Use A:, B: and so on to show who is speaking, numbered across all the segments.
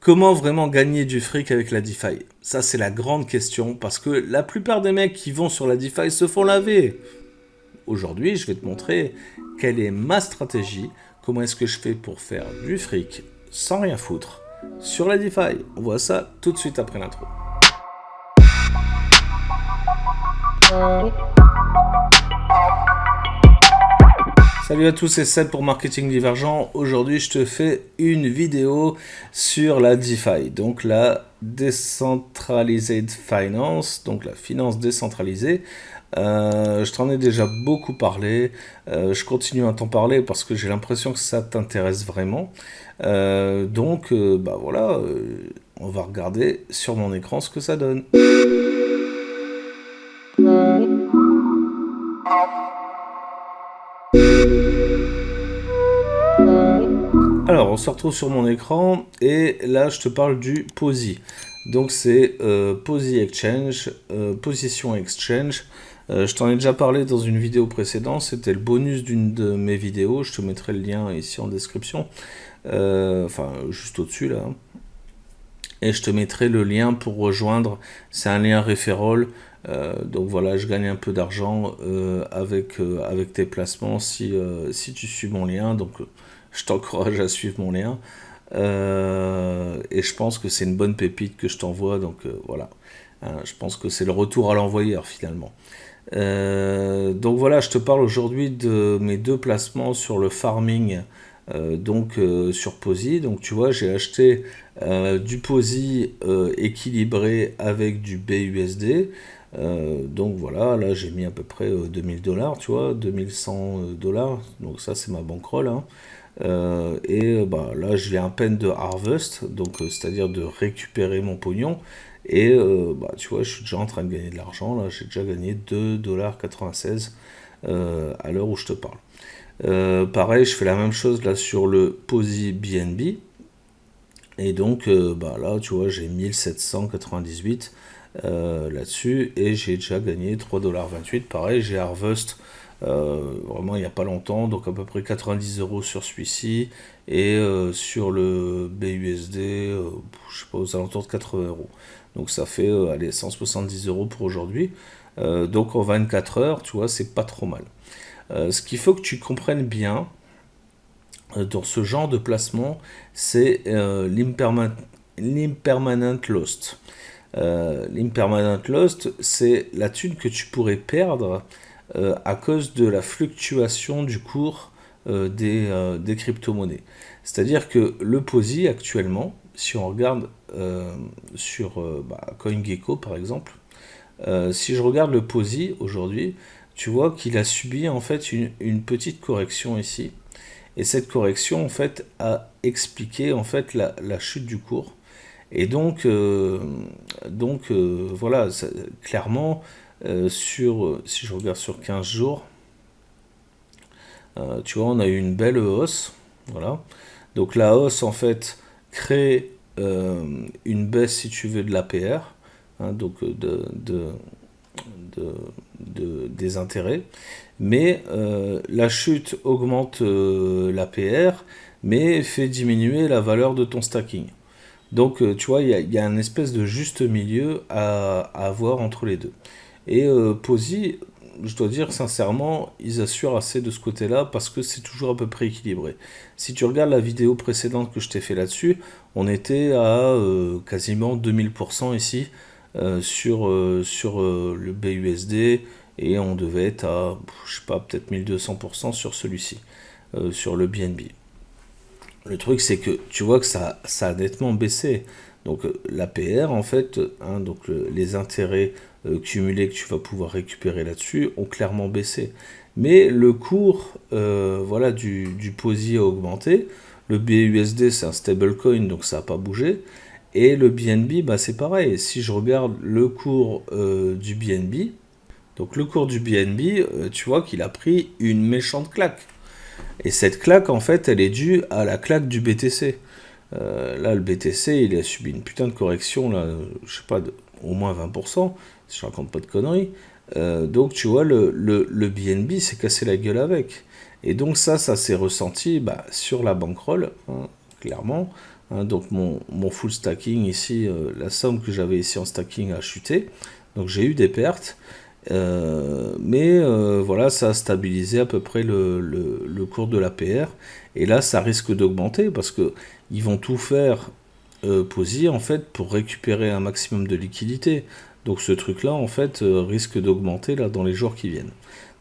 A: Comment vraiment gagner du fric avec la DeFi? Ça, c'est la grande question parce que la plupart des mecs qui vont sur la DeFi se font laver. Aujourd'hui, je vais te montrer quelle est ma stratégie, comment est-ce que je fais pour faire du fric sans rien foutre sur la DeFi. On voit ça tout de suite après l'intro. Salut à tous, c'est Seb pour Marketing Divergent. Aujourd'hui, je te fais une vidéo sur la DeFi, donc la Decentralized Finance, donc la finance décentralisée. Je t'en ai déjà beaucoup parlé, je continue à t'en parler parce que j'ai l'impression que ça t'intéresse vraiment. Voilà, on va regarder sur mon écran ce que ça donne. Alors, on se retrouve sur mon écran et là, je te parle du POSI. Donc, c'est POSI Exchange, Position Exchange. Je t'en ai déjà parlé dans une vidéo précédente. C'était le bonus d'une de mes vidéos. Je te mettrai le lien ici en description. Enfin, juste au-dessus là. Et je te mettrai le lien pour rejoindre. C'est un lien referral. Donc voilà, je gagne un peu d'argent avec tes placements si tu suis mon lien. Donc je t'encourage à suivre mon lien. Et je pense que c'est une bonne pépite que je t'envoie. Donc voilà, je pense que c'est le retour à l'envoyeur finalement. Donc voilà, je te parle aujourd'hui de mes deux placements sur le farming. Sur POSI, donc tu vois, j'ai acheté du POSI équilibré avec du BUSD. Donc voilà, là j'ai mis à peu près 2000 $, tu vois, 2100 $. Donc ça c'est ma bankroll. Hein. Là je viens à peine de harvest, donc c'est-à-dire de récupérer mon pognon. Et tu vois, je suis déjà en train de gagner de l'argent. Là j'ai déjà gagné 2,96 $ à l'heure où je te parle. Pareil, je fais la même chose là sur le POSI BNB. Et donc là, tu vois, j'ai 1798 là-dessus et j'ai déjà gagné 3,28 $. Pareil, j'ai Harvest vraiment il n'y a pas longtemps, donc à peu près 90 € sur celui-ci. Et sur le BUSD, je sais pas, aux alentours de 80 €. Donc ça fait 170 € pour aujourd'hui. Donc en 24 heures, tu vois, c'est pas trop mal. Ce qu'il faut que tu comprennes bien dans ce genre de placement, c'est l'impermanent lost. L'impermanent lost, c'est la thune que tu pourrais perdre à cause de la fluctuation du cours des crypto-monnaies. C'est-à-dire que le POSI actuellement, si on regarde sur CoinGecko par exemple, si je regarde le POSI aujourd'hui, tu vois qu'il a subi en fait une petite correction ici. Et cette correction en fait a expliqué en fait la chute du cours. Et donc voilà, ça, clairement, si je regarde sur 15 jours, tu vois, on a eu une belle hausse. Voilà. Donc la hausse en fait crée une baisse, si tu veux, de l'APR, hein, donc des intérêts, mais la chute augmente l'APR, mais fait diminuer la valeur de ton stacking. Donc tu vois, il y a une espèce de juste milieu à avoir entre les deux. Et POSI, je dois dire sincèrement, ils assurent assez de ce côté-là parce que c'est toujours à peu près équilibré. Si tu regardes la vidéo précédente que je t'ai fait là-dessus, on était à quasiment 2000% ici sur le BUSD et on devait être à, je sais pas, peut-être 1200% sur celui-ci, sur le BNB. Le truc, c'est que tu vois que ça a nettement baissé. Donc l'APR, en fait, hein, donc les intérêts cumulés que tu vas pouvoir récupérer là-dessus ont clairement baissé. Mais le cours voilà, du POSI a augmenté. Le BUSD, c'est un stablecoin, donc ça n'a pas bougé. Et le BNB, bah, c'est pareil. Si je regarde le cours du BNB, donc le cours du BNB, tu vois qu'il a pris une méchante claque. Et cette claque, en fait, elle est due à la claque du BTC. Là, le BTC, il a subi une putain de correction, là, je sais pas, au moins 20%, si je raconte pas de conneries. Donc, tu vois, le BNB s'est cassé la gueule avec. Et donc, ça s'est ressenti sur la bankroll, hein, clairement. Hein, donc mon full stacking ici, la somme que j'avais ici en stacking a chuté. Donc j'ai eu des pertes. Mais voilà, ça a stabilisé à peu près le cours de l'APR. Et là, ça risque d'augmenter parce que ils vont tout faire POSI en fait pour récupérer un maximum de liquidité. Donc ce truc-là en fait risque d'augmenter là dans les jours qui viennent.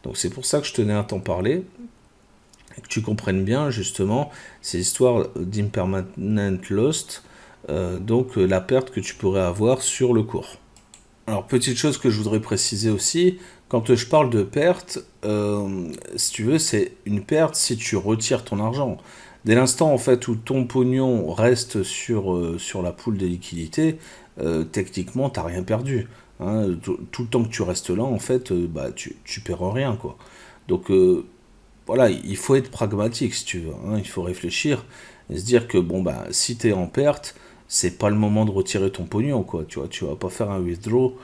A: Donc c'est pour ça que je tenais à t'en parler, que tu comprennes bien justement ces histoires d'impermanent lost, donc la perte que tu pourrais avoir sur le cours. Alors, petite chose que je voudrais préciser aussi, quand je parle de perte, si tu veux, c'est une perte si tu retires ton argent. Dès l'instant en fait où ton pognon reste sur la pool des liquidités, techniquement, tu n'as rien perdu. Hein. Tout le temps que tu restes là, en fait, bah, tu perds rien, quoi. Donc, voilà, il faut être pragmatique, si tu veux. Hein. Il faut réfléchir et se dire que, bon, bah, si tu es en perte, c'est pas le moment de retirer ton pognon, quoi. Tu vois, tu vas pas faire un withdraw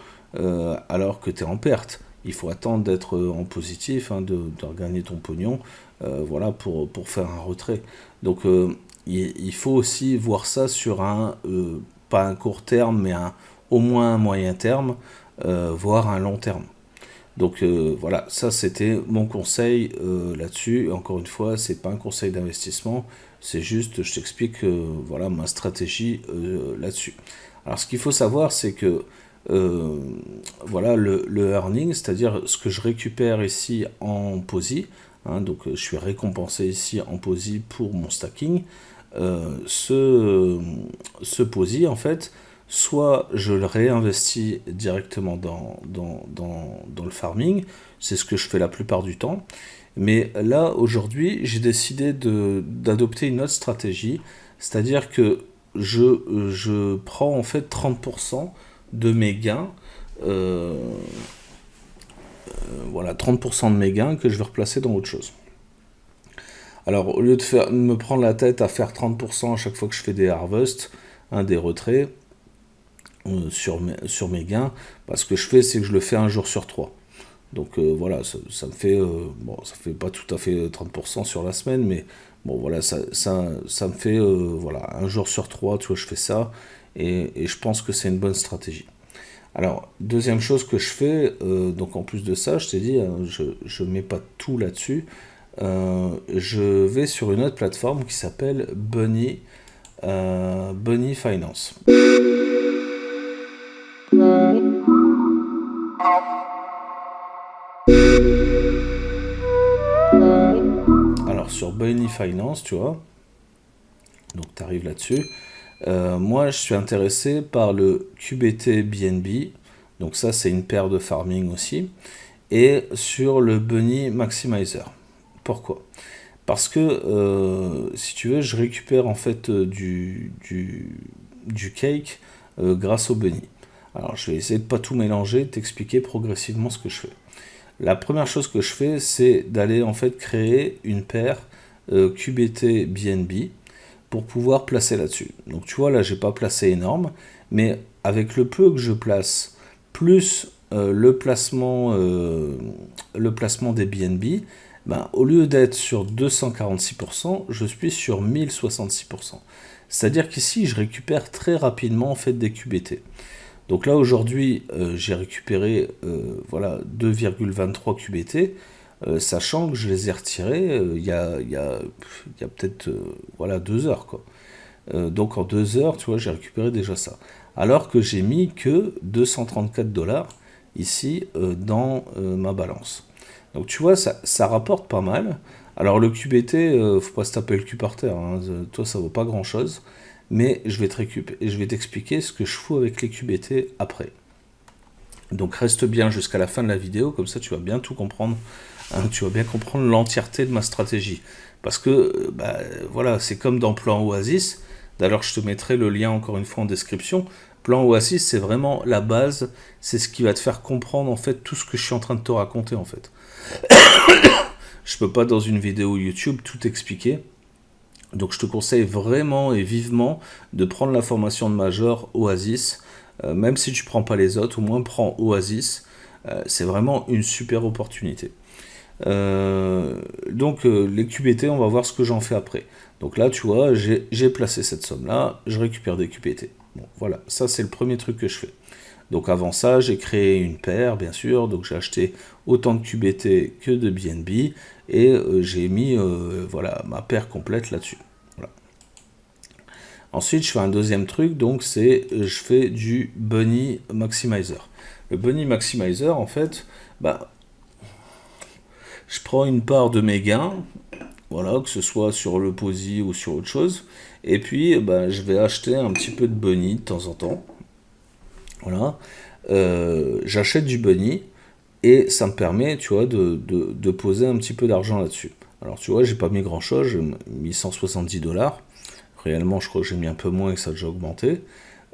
A: alors que tu es en perte. Il faut attendre d'être en positif, hein, de regagner ton pognon, voilà, pour faire un retrait. Donc, il faut aussi voir ça sur pas un court terme, mais au moins un moyen terme, voire un long terme. Donc voilà, ça c'était mon conseil là-dessus. Et encore une fois, c'est pas un conseil d'investissement, c'est juste, je t'explique voilà ma stratégie là-dessus. Alors ce qu'il faut savoir, c'est que voilà le earning, c'est-à-dire ce que je récupère ici en POSI, hein, donc je suis récompensé ici en POSI pour mon stacking. Ce POSI en fait, soit je le réinvestis directement dans le farming, c'est ce que je fais la plupart du temps, mais là aujourd'hui j'ai décidé d'adopter une autre stratégie, c'est-à-dire que je prends en fait 30% de mes gains, voilà 30% de mes gains que je vais replacer dans autre chose. Alors au lieu de me prendre la tête à faire 30% à chaque fois que je fais des harvests, hein, des retraits, sur mes gains, ce que je fais, c'est que je le fais un jour sur 3. Donc voilà, ça me fait, bon, ça fait pas tout à fait 30% sur la semaine, mais bon, voilà, ça me fait, voilà, un jour sur 3, tu vois, je fais ça, et je pense que c'est une bonne stratégie. Alors, deuxième chose que je fais, donc en plus de ça, je t'ai dit, hein, je mets pas tout là-dessus, je vais sur une autre plateforme qui s'appelle Bunny Finance. Alors sur Bunny Finance, tu vois, donc tu arrives là-dessus. Moi, je suis intéressé par le QBT BNB, donc ça c'est une paire de farming aussi, et sur le Bunny Maximizer. Pourquoi ? Parce que, si tu veux, je récupère en fait du cake grâce au Bunny. Alors je vais essayer de pas tout mélanger, t'expliquer progressivement ce que je fais. La première chose que je fais, c'est d'aller en fait créer une paire QBT BNB pour pouvoir placer là-dessus. Donc tu vois, là, j'ai pas placé énorme, mais avec le peu que je place, plus le placement des BNB, ben, au lieu d'être sur 246%, je suis sur 1066%. C'est-à-dire qu'ici, je récupère très rapidement en fait des QBT. Donc là aujourd'hui j'ai récupéré voilà 2,23 QBT, sachant que je les ai retirés il y a peut-être voilà 2 heures quoi. Donc en 2 heures tu vois j'ai récupéré déjà ça. Alors que j'ai mis que 234 $ ici dans ma balance. Donc tu vois ça rapporte pas mal. Alors le QBT, faut pas se taper le cul par terre, hein. Toi ça vaut pas grand chose. Mais je vais t'expliquer ce que je fous avec les QBT après. Donc reste bien jusqu'à la fin de la vidéo, comme ça tu vas bien tout comprendre, hein, tu vas bien comprendre l'entièreté de ma stratégie. Parce que bah, voilà, c'est comme dans Plan Oasis, d'ailleurs je te mettrai le lien encore une fois en description. Plan Oasis, c'est vraiment la base, c'est ce qui va te faire comprendre en fait tout ce que je suis en train de te raconter en fait. Je peux pas dans une vidéo YouTube tout expliquer. Donc je te conseille vraiment et vivement de prendre la formation de Major Oasis, même si tu ne prends pas les autres, au moins prends Oasis, c'est vraiment une super opportunité. Donc les QBT, on va voir ce que j'en fais après. Donc là, tu vois, j'ai placé cette somme-là, je récupère des QBT. Bon, voilà, ça c'est le premier truc que je fais. Donc avant ça, j'ai créé une paire, bien sûr, donc j'ai acheté autant de QBT que de BNB, et j'ai mis voilà, ma paire complète là-dessus. Voilà. Ensuite, je fais un deuxième truc, donc c'est je fais du Bunny Maximizer. Le Bunny Maximizer, en fait, bah, je prends une part de mes gains, voilà, que ce soit sur le POSI ou sur autre chose, et puis bah, je vais acheter un petit peu de Bunny de temps en temps. Voilà. J'achète du Bunny, et ça me permet, tu vois, de poser un petit peu d'argent là-dessus. Alors, tu vois, j'ai pas mis grand-chose, j'ai mis 170 $. Réellement, je crois que j'ai mis un peu moins et que ça a déjà augmenté.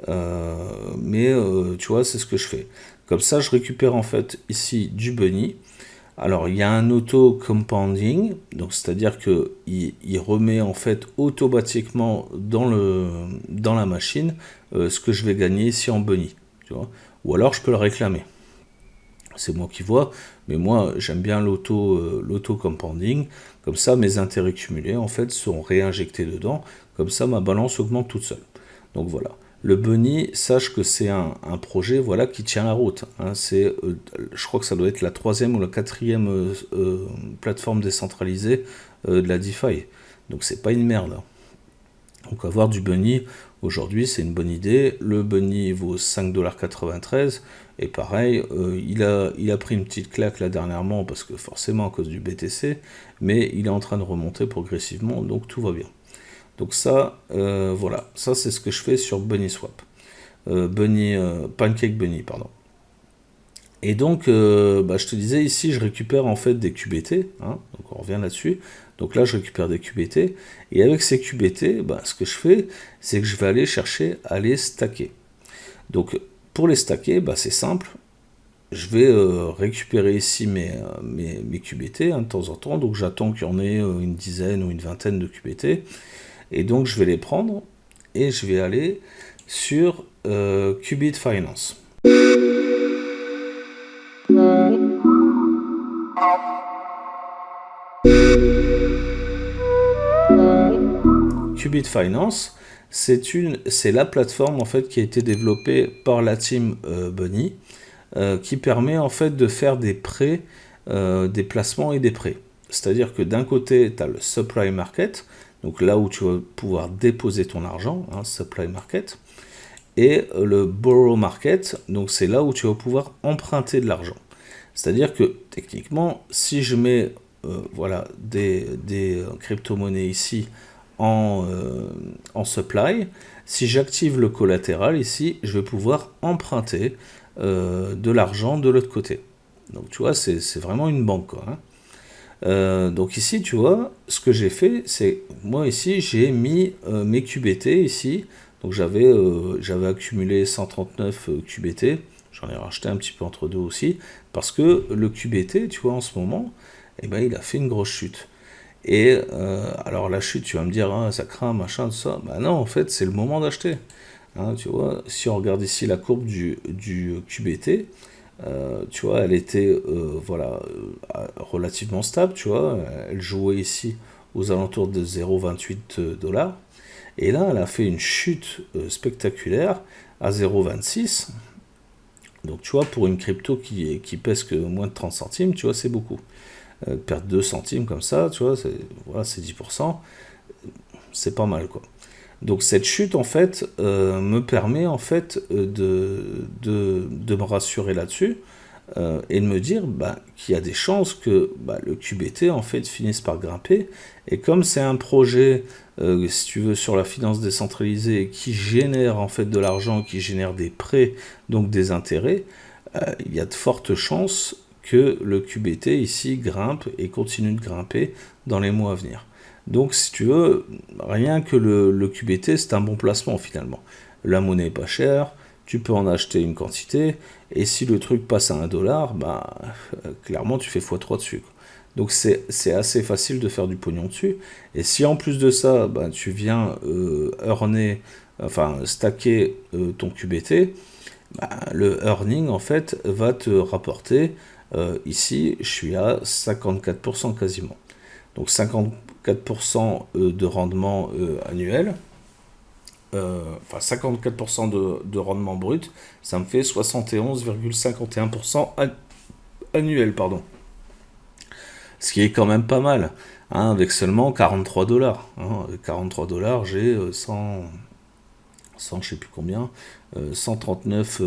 A: Mais, tu vois, c'est ce que je fais. Comme ça, je récupère en fait ici du Bunny. Alors, il y a un auto-compounding, donc c'est-à-dire que il remet en fait automatiquement dans la machine ce que je vais gagner ici en Bunny. Tu vois. Ou alors, je peux le réclamer. C'est moi qui vois, mais moi j'aime bien l'auto-compounding, comme ça mes intérêts cumulés en fait sont réinjectés dedans, comme ça ma balance augmente toute seule. Donc voilà. Le Bunny, sache que c'est un projet voilà, qui tient la route. Hein. Je crois que ça doit être la troisième ou la quatrième plateforme décentralisée de la DeFi. Donc c'est pas une merde. Hein. Donc avoir du Bunny, aujourd'hui c'est une bonne idée. Le Bunny vaut 5,93 $. Et pareil, il a pris une petite claque là dernièrement, parce que forcément à cause du BTC, mais il est en train de remonter progressivement, donc tout va bien. Donc ça, voilà, ça c'est ce que je fais sur BunnySwap. Pancake Bunny, pardon. Et donc, bah, je te disais, ici, je récupère en fait des QBT, hein, donc on revient là-dessus. Donc là, je récupère des QBT, et avec ces QBT, bah, ce que je fais, c'est que je vais aller chercher à les stacker. Donc, pour les stacker, bah, c'est simple, je vais récupérer ici mes QBT hein, de temps en temps, donc j'attends qu'il y en ait une dizaine ou une vingtaine de QBT, et donc je vais les prendre, et je vais aller sur Qubit Finance. Qubit Finance, c'est la plateforme en fait qui a été développée par la team Bunny, qui permet en fait de faire des prêts, des placements et des prêts. C'est-à-dire que d'un côté, tu as le supply market, donc là où tu vas pouvoir déposer ton argent, hein, supply market, et le borrow market, donc c'est là où tu vas pouvoir emprunter de l'argent. C'est-à-dire que techniquement, si je mets voilà, des crypto-monnaies ici en supply, si j'active le collatéral ici, je vais pouvoir emprunter de l'argent de l'autre côté. Donc tu vois, c'est vraiment une banque, quoi, hein. Donc ici, tu vois, ce que j'ai fait, c'est, moi ici, j'ai mis mes QBT ici, donc j'avais accumulé 139 QBT, j'en ai racheté un petit peu entre deux aussi, parce que le QBT, tu vois, en ce moment, eh ben, il a fait une grosse chute. Et alors la chute, tu vas me dire, hein, ça craint, machin, tout ça. Ben non, en fait, c'est le moment d'acheter. Hein, tu vois, si on regarde ici la courbe du QBT, tu vois, elle était voilà, relativement stable, tu vois. Elle jouait ici aux alentours de 0,28 $. Et là, elle a fait une chute spectaculaire à 0,26. Donc, tu vois, pour une crypto qui pèse que moins de 30 centimes, tu vois, c'est beaucoup. Perdre 2 centimes comme ça, tu vois, voilà, c'est 10%. C'est pas mal, quoi. Donc cette chute, en fait, me permet, en fait, de me rassurer là-dessus et de me dire bah, qu'il y a des chances que bah, le QBT, en fait, finisse par grimper. Et comme c'est un projet, si tu veux, sur la finance décentralisée qui génère, en fait, de l'argent, qui génère des prêts, donc des intérêts, il y a de fortes chances que le QBT, ici, grimpe et continue de grimper dans les mois à venir. Donc, si tu veux, rien que le QBT, c'est un bon placement finalement. La monnaie n'est pas chère, tu peux en acheter une quantité, et si le truc passe à 1 $, bah, clairement, tu fais x3 dessus, quoi. Donc, c'est assez facile de faire du pognon dessus. Et si en plus de ça, bah, tu viens stacker ton QBT, bah, le earning, en fait, va te rapporter, ici, je suis à 54% quasiment. Donc 54% 54% de rendement annuel, enfin 54% de rendement brut, ça me fait 71,51% annuel, pardon. Ce qui est quand même pas mal, hein, avec seulement 43 dollars. Hein. Avec 43 dollars, j'ai 100, je sais plus combien, 139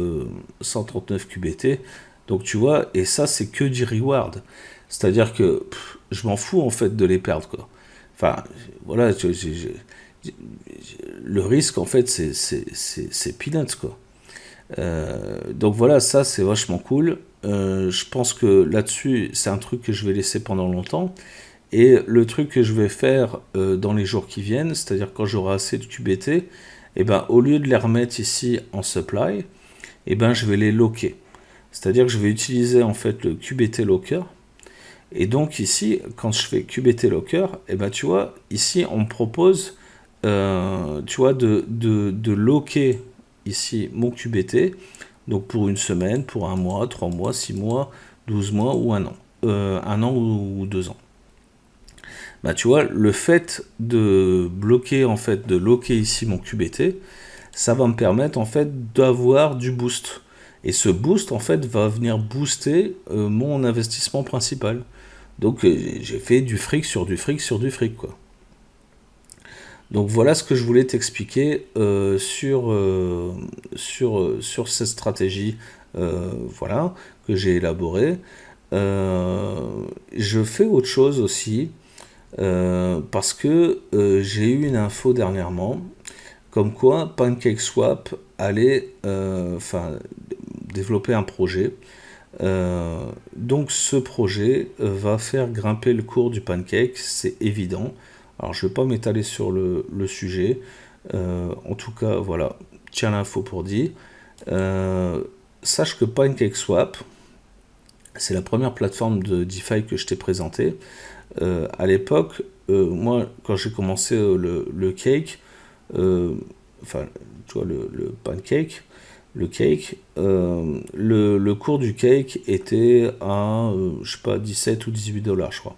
A: QBT. Donc tu vois, et ça c'est que du reward. C'est-à-dire que je m'en fous en fait de les perdre, quoi. Enfin, voilà, le risque en fait c'est peanuts, quoi. Donc voilà, ça c'est vachement cool. Je pense que là-dessus, c'est un truc que je vais laisser pendant longtemps. Et le truc que je vais faire dans les jours qui viennent, c'est-à-dire quand j'aurai assez de QBT, eh ben, au lieu de les remettre ici en supply, eh ben, je vais les locker. C'est-à-dire que je vais utiliser en fait le QBT locker. Et donc ici, quand je fais QBT locker, eh ben, tu vois, ici on me propose tu vois, de locker ici mon QBT, donc pour une semaine, pour un mois, 3 mois, 6 mois, 12 mois ou un an. Un an ou 2 ans. Bah, tu vois, le fait de bloquer, en fait, de locker ici mon QBT, ça va me permettre en fait d'avoir du boost. Et ce boost, en fait, va venir booster mon investissement principal. Donc j'ai fait du fric sur du fric sur du fric, quoi. Donc voilà ce que je voulais t'expliquer sur cette stratégie voilà, que j'ai élaborée. Je fais autre chose aussi parce que j'ai eu une info dernièrement comme quoi PancakeSwap allait développer un projet. Donc ce projet va faire grimper le cours du pancake, c'est évident. Alors je ne vais pas m'étaler sur le sujet. En tout cas, voilà, tiens l'info pour dire. Sache que PancakeSwap, c'est la première plateforme de DeFi que je t'ai présentée. À l'époque, moi, quand j'ai commencé le cake, enfin, tu vois, le pancake, le cake, le cours du cake était à, je sais pas, 17 ou 18 dollars, je crois.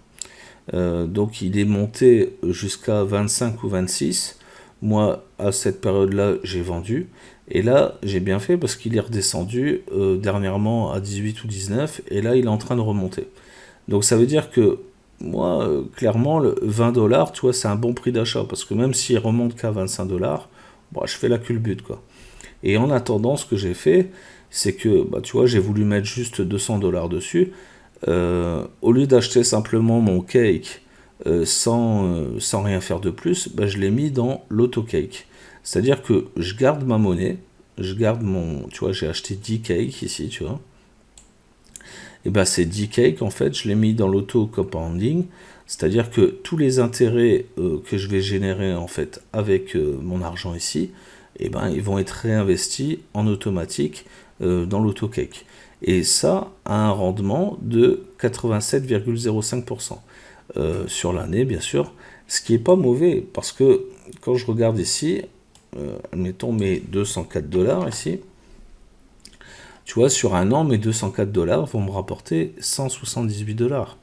A: Donc il est monté jusqu'à 25 ou 26. Moi, à cette période-là, j'ai vendu. Et là, j'ai bien fait parce qu'il est redescendu dernièrement à 18 ou 19. Et là, il est en train de remonter. Donc ça veut dire que moi, clairement, le 20 dollars, tu vois, c'est un bon prix d'achat. Parce que même s'il remonte qu'à 25 dollars, bon, je fais la culbute, quoi. Et en attendant, ce que j'ai fait, c'est que, bah, tu vois, j'ai voulu mettre juste 200 dollars dessus. Au lieu d'acheter simplement mon cake sans rien faire de plus, bah, je l'ai mis dans l'auto-cake. C'est-à-dire que je garde ma monnaie, je garde mon... Tu vois, j'ai acheté 10 cakes ici, tu vois. Et bien ces 10 cakes, en fait, je l'ai mis dans l'auto-compounding. C'est-à-dire que tous les intérêts que je vais générer, en fait, avec mon argent ici, et ben, ils vont être réinvestis en automatique dans l'auto-cake. Et ça a un rendement de 87,05% sur l'année, bien sûr. Ce qui n'est pas mauvais, parce que quand je regarde ici, admettons mes 204 dollars ici, tu vois, sur un an, mes 204 dollars vont me rapporter 178 dollars.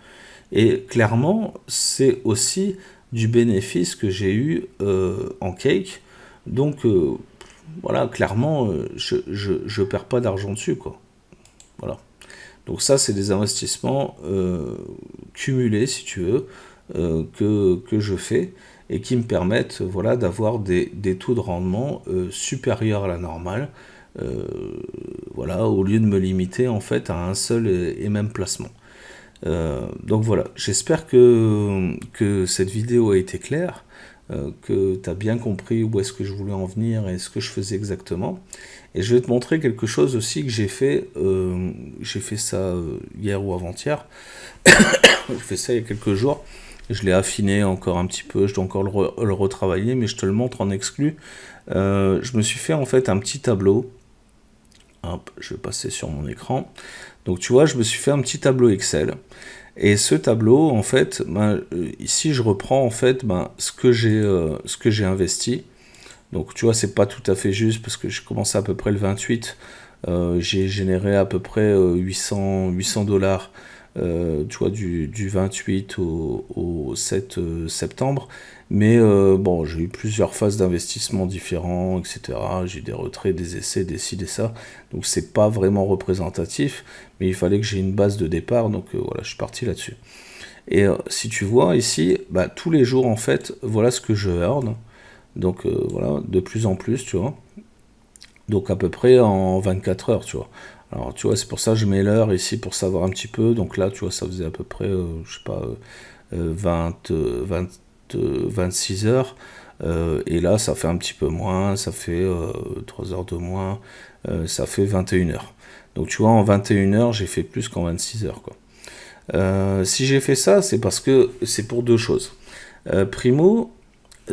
A: Et clairement, c'est aussi du bénéfice que j'ai eu en cake. Donc, voilà, clairement, je perds pas d'argent dessus, quoi. Voilà. Donc ça, c'est des investissements cumulés, si tu veux, que je fais et qui me permettent voilà, d'avoir des taux de rendement supérieurs à la normale, voilà, au lieu de me limiter en fait à un seul et même placement. Donc voilà, j'espère que cette vidéo a été claire, que tu as bien compris où est-ce que je voulais en venir et ce que je faisais exactement. Et je vais te montrer quelque chose aussi que j'ai fait ça hier ou avant-hier, j'ai fait ça il y a quelques jours, je l'ai affiné encore un petit peu, je dois encore le retravailler, mais je te le montre en exclu. Je me suis fait en fait un petit tableau. Hop, je vais passer sur mon écran. Donc tu vois, je me suis fait un petit tableau Excel. Et ce tableau, en fait, ici je reprends en fait ce que j'ai investi. Donc tu vois, c'est pas tout à fait juste parce que j'ai commencé à peu près le 28. J'ai généré à peu près 800 dollars tu vois, du 28 au 7 septembre. Mais bon, j'ai eu plusieurs phases d'investissement différents, etc. J'ai des retraits, des essais, des ci, des ça. Donc c'est pas vraiment représentatif, mais il fallait que j'ai une base de départ. Donc voilà, je suis parti là-dessus. Et si tu vois ici, bah, tous les jours en fait, voilà ce que je earn. Donc voilà, de plus en plus, tu vois. Donc à peu près en 24 heures, tu vois. Alors tu vois, c'est pour ça que je mets l'heure ici pour savoir un petit peu. Donc là, tu vois, ça faisait à peu près, je sais pas, 26 heures. Et là, ça fait un petit peu moins, ça fait 3 heures de moins, ça fait 21 heures. Donc tu vois, en 21 heures, j'ai fait plus qu'en 26 heures, quoi. Si j'ai fait ça, c'est parce que c'est pour deux choses. Primo,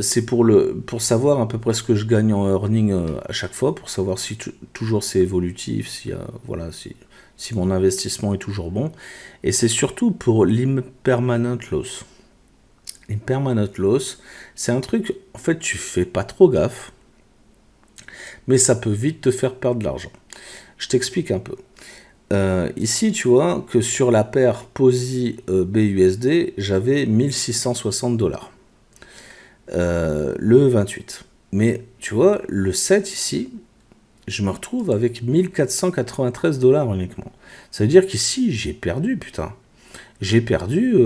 A: c'est pour savoir à peu près ce que je gagne en earning à chaque fois, pour savoir si toujours c'est évolutif, si, voilà, si mon investissement est toujours bon. Et c'est surtout pour l'impermanent loss. L'impermanent loss, c'est un truc, en fait, tu fais pas trop gaffe, mais ça peut vite te faire perdre de l'argent. Je t'explique un peu. Ici, tu vois que sur la paire POSI BUSD, j'avais 1660 $. Le 28. Mais tu vois, le 7 ici, je me retrouve avec 1493 $ uniquement. Ça veut dire qu'ici, j'ai perdu, putain. J'ai perdu,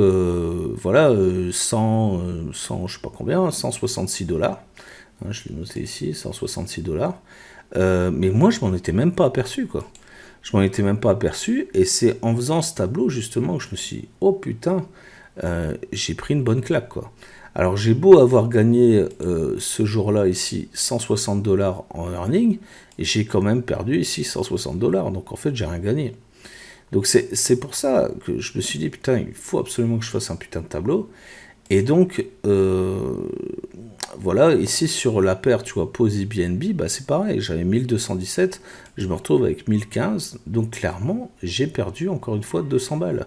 A: voilà, 100, je sais pas combien, 166 $. Hein, je l'ai noté ici, 166 $. Mais moi, je m'en étais même pas aperçu, quoi. Je m'en étais même pas aperçu, et c'est en faisant ce tableau, justement, que je me suis dit, oh putain, j'ai pris une bonne claque, quoi. Alors j'ai beau avoir gagné ce jour-là ici 160 $ en earning, et j'ai quand même perdu ici 160 $, donc en fait j'ai rien gagné. Donc c'est pour ça que je me suis dit, putain, il faut absolument que je fasse un putain de tableau. Et donc, voilà, ici sur la paire, tu vois, POSI BNB, bah c'est pareil, j'avais 1217, je me retrouve avec 1015, donc clairement, j'ai perdu encore une fois 200 balles.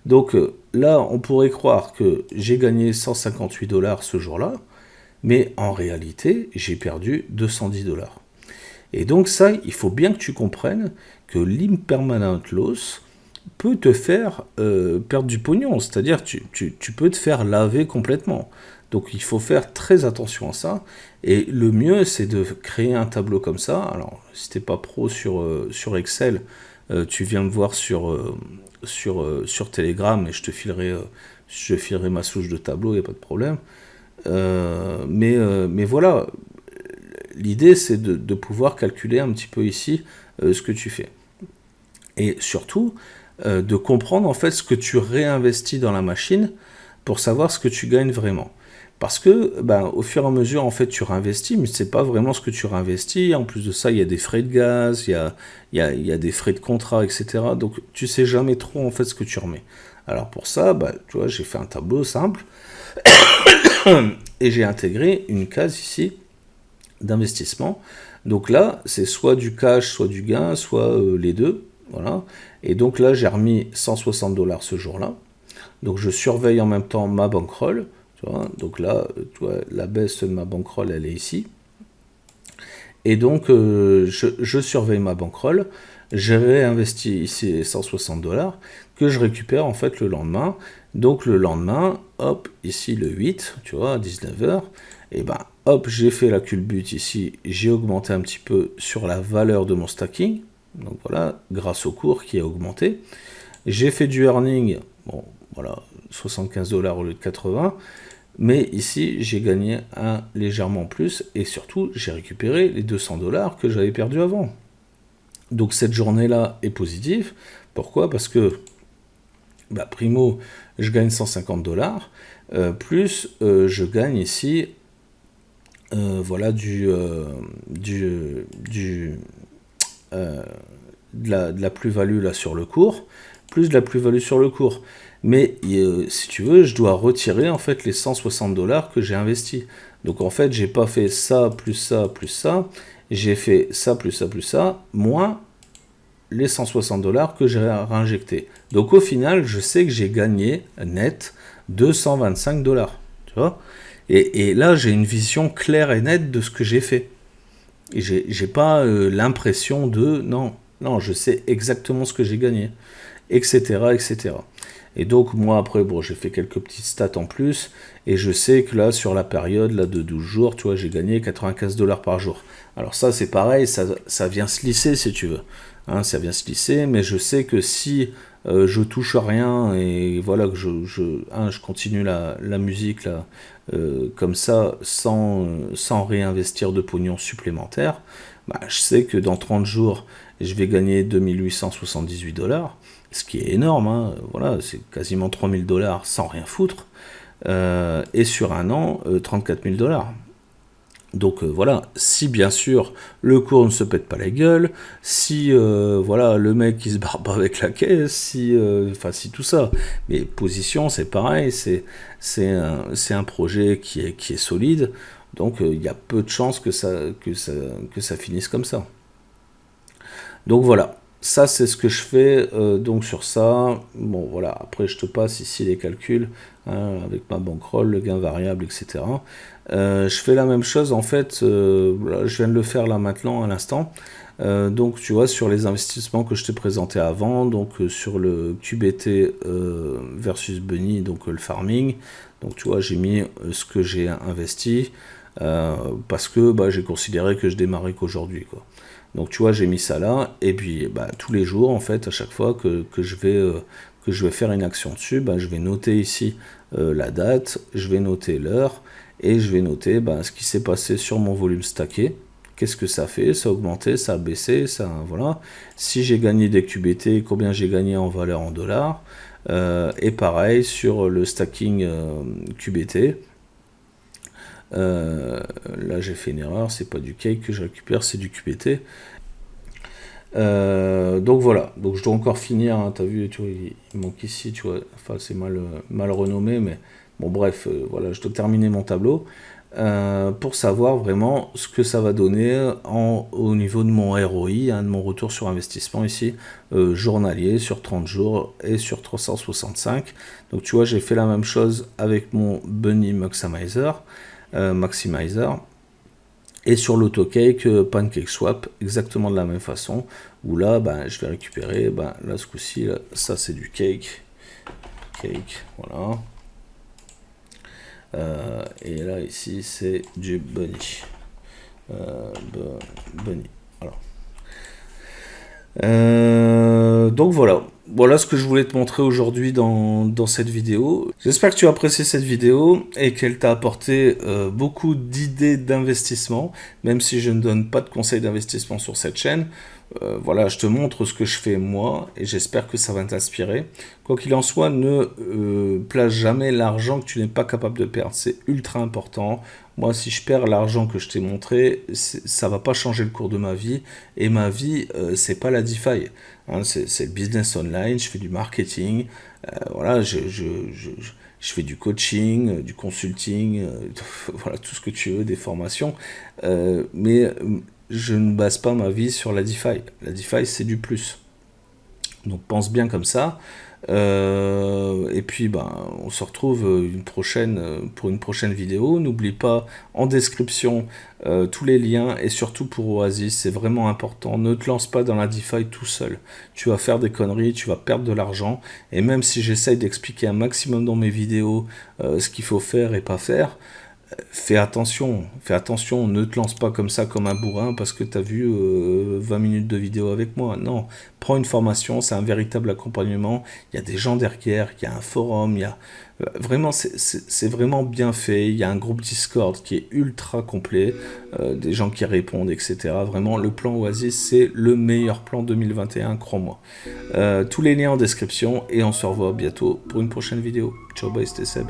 A: Donc là, on pourrait croire que j'ai gagné 158 $ ce jour-là, mais en réalité, j'ai perdu 210 $. Et donc ça, il faut bien que tu comprennes que l'impermanent loss peut te faire perdre du pognon, c'est-à-dire tu peux te faire laver complètement. Donc il faut faire très attention à ça, et le mieux c'est de créer un tableau comme ça. Alors si t'es pas pro sur Excel, tu viens me voir sur Telegram et je filerai ma souche de tableau, il n'y a pas de problème. Mais voilà, l'idée c'est de pouvoir calculer un petit peu ici ce que tu fais. Et surtout, de comprendre en fait ce que tu réinvestis dans la machine pour savoir ce que tu gagnes vraiment. Parce que, ben, au fur et à mesure, en fait, tu réinvestis, mais c'est pas vraiment ce que tu réinvestis. En plus de ça, il y a des frais de gaz, il y a des frais de contrat, etc. Donc, tu sais jamais trop, en fait, ce que tu remets. Alors, pour ça, ben, tu vois, j'ai fait un tableau simple et j'ai intégré une case ici d'investissement. Donc là, c'est soit du cash, soit du gain, soit les deux. Voilà. Et donc là, j'ai remis 160 $ ce jour-là. Donc je surveille en même temps ma bankroll. Tu vois. Donc là, tu vois, la baisse de ma bankroll, elle est ici. Et donc, je surveille ma bankroll. J'ai réinvesti ici les 160 $ que je récupère en fait le lendemain. Donc le lendemain, hop, ici le 8, tu vois, à 19h, et ben hop, j'ai fait la culbute ici, j'ai augmenté un petit peu sur la valeur de mon stacking. Donc voilà, grâce au cours qui a augmenté. J'ai fait du earning, bon voilà, 75 $ au lieu de 80. Mais ici, j'ai gagné un légèrement plus, et surtout, j'ai récupéré les 200 $ que j'avais perdu avant. Donc cette journée-là est positive. Pourquoi? Parce que, bah, primo, je gagne 150 $, plus je gagne ici, voilà, de la plus-value là sur le cours, plus de la plus-value sur le cours. Mais si tu veux, je dois retirer en fait les 160 $ que j'ai investis. Donc en fait, j'ai pas fait ça, plus ça, plus ça. J'ai fait ça, plus ça, plus ça, moins les 160 $ que j'ai réinjectés. Donc au final, je sais que j'ai gagné net 225 $. Tu vois? Et là, j'ai une vision claire et nette de ce que j'ai fait. Et j'ai pas l'impression de... Non, non, je sais exactement ce que j'ai gagné. etc., etc. Et donc, moi, après, bon, j'ai fait quelques petites stats en plus, et je sais que là, sur la période là, de 12 jours, tu vois, j'ai gagné 95 dollars par jour. Alors ça, c'est pareil, ça vient se lisser, si tu veux. Hein, ça vient se lisser, mais je sais que si je touche à rien, et voilà, que je continue la musique, là, comme ça, sans réinvestir de pognon supplémentaire, bah, je sais que dans 30 jours, je vais gagner 2878 dollars, ce qui est énorme, hein, voilà, c'est quasiment 3000 dollars sans rien foutre, et sur un an, 34 000 dollars. Donc voilà, si bien sûr le cours ne se pète pas la gueule, si voilà le mec qui se barre pas avec la caisse, si tout ça. Mais position c'est pareil, c'est un projet qui est solide, donc il y a peu de chances que ça finisse comme ça. Donc voilà, ça c'est ce que je fais donc sur ça. Bon voilà, après je te passe ici les calculs hein, avec ma bankroll, le gain variable, etc. Je fais la même chose en fait, là, je viens de le faire là maintenant à l'instant. Donc tu vois sur les investissements que je t'ai présenté avant, donc sur le QBT versus Bunny, donc le farming. Donc tu vois j'ai mis ce que j'ai investi parce que bah, j'ai considéré que je démarrais qu'aujourd'hui quoi. Donc tu vois, j'ai mis ça là, et puis bah, tous les jours, en fait, à chaque fois que je vais faire une action dessus, bah, je vais noter ici la date, je vais noter l'heure, et je vais noter bah, ce qui s'est passé sur mon volume stacké. Qu'est-ce que ça fait? Ça a augmenté, ça a baissé, ça, voilà. Si j'ai gagné des QBT, combien j'ai gagné en valeur en dollars. Et pareil sur le stacking QBT. Là j'ai fait une erreur, c'est pas du cake que je récupère, c'est du QBT. Donc voilà, donc je dois encore finir, hein, t'as vu, tu vois, il manque ici, tu vois, enfin c'est mal renommé, mais bon bref, voilà, je dois terminer mon tableau pour savoir vraiment ce que ça va donner au niveau de mon ROI, hein, de mon retour sur investissement ici, journalier, sur 30 jours et sur 365. Donc tu vois, j'ai fait la même chose avec mon Bunny Maximizer. Et sur l'autocake PancakeSwap, exactement de la même façon, où là, ben, je vais récupérer, ben, là, ce coup-ci, ça c'est du cake, voilà. Et là, ici, c'est du bunny. Bunny, voilà. Donc voilà ce que je voulais te montrer aujourd'hui dans cette vidéo. J'espère que tu as apprécié cette vidéo et qu'elle t'a apporté beaucoup d'idées d'investissement, même si je ne donne pas de conseils d'investissement sur cette chaîne. Voilà, je te montre ce que je fais moi et j'espère que ça va t'inspirer. Quoi qu'il en soit, ne place jamais l'argent que tu n'es pas capable de perdre. C'est ultra important. Moi, si je perds l'argent que je t'ai montré, ça va pas changer le cours de ma vie. Et ma vie, c'est pas la DeFi. Hein, c'est le business online. Je fais du marketing. Voilà, je fais du coaching, du consulting, voilà, tout ce que tu veux, des formations. Mais je ne base pas ma vie sur la DeFi. La DeFi, c'est du plus. Donc pense bien comme ça. Et puis ben, on se retrouve pour une prochaine vidéo. N'oublie pas en description tous les liens et surtout pour Oasis, c'est vraiment important. Ne te lance pas dans la DeFi tout seul. Tu vas faire des conneries, tu vas perdre de l'argent. Et même si j'essaye d'expliquer un maximum dans mes vidéos ce qu'il faut faire et pas faire, fais attention, ne te lance pas comme ça comme un bourrin parce que tu as vu 20 minutes de vidéo avec moi. Non, prends une formation, c'est un véritable accompagnement. Il y a des gens derrière, il y a un forum, il y a vraiment c'est vraiment bien fait. Il y a un groupe Discord qui est ultra complet, des gens qui répondent, etc. Vraiment, le plan Oasis, c'est le meilleur plan 2021, crois-moi. Tous les liens en description et on se revoit bientôt pour une prochaine vidéo. Ciao, bye, c'était Seb.